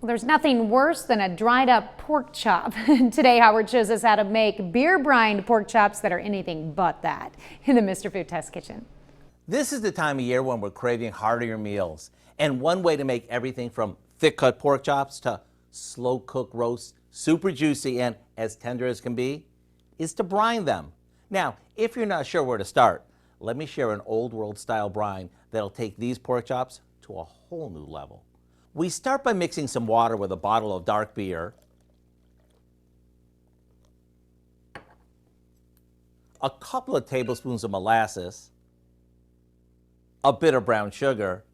Well, there's nothing worse than a dried up pork chop. Today, Howard shows us how to make beer-brined pork chops that are anything but that in the Mr. Food Test Kitchen. This is the time of year when we're craving heartier meals. And one way to make everything from thick-cut pork chops to slow-cooked roasts super juicy and as tender as can be is to brine them. Now, if you're not sure where to start, let me share an old-world style brine that'll take these pork chops to a whole new level. We start by mixing some water with a bottle of dark beer, a couple of tablespoons of molasses, a bit of brown sugar,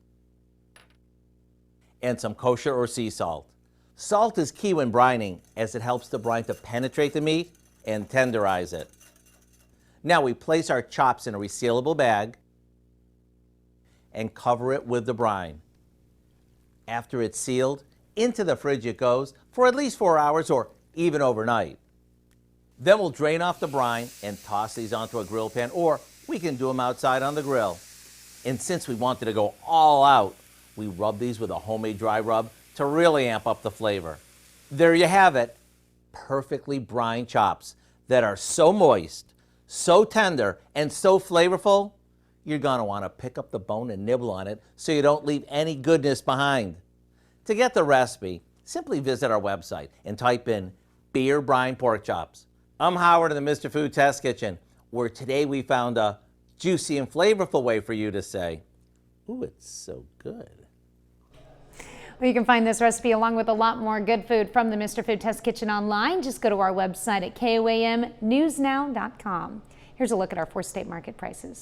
and some kosher or sea salt. Salt is key when brining as it helps the brine to penetrate the meat and tenderize it. Now we place our chops in a resealable bag and cover it with the brine. After it's sealed, into the fridge it goes for at least 4 hours or even overnight. Then we'll drain off the brine and toss these onto a grill pan, or we can do them outside on the grill. And since we wanted to go all out, we rub these with a homemade dry rub to really amp up the flavor. There you have it, perfectly brined chops that are so moist, so tender, and so flavorful, you're gonna wanna pick up the bone and nibble on it so you don't leave any goodness behind. To get the recipe, simply visit our website and type in beer-brined pork chops. I'm Howard in the Mr. Food Test Kitchen, where today we found a juicy and flavorful way for you to say, ooh, it's so good. Well, you can find this recipe along with a lot more good food from the Mr. Food Test Kitchen online. Just go to our website at KOAMnewsnow.com. Here's a look at our 4 state market prices.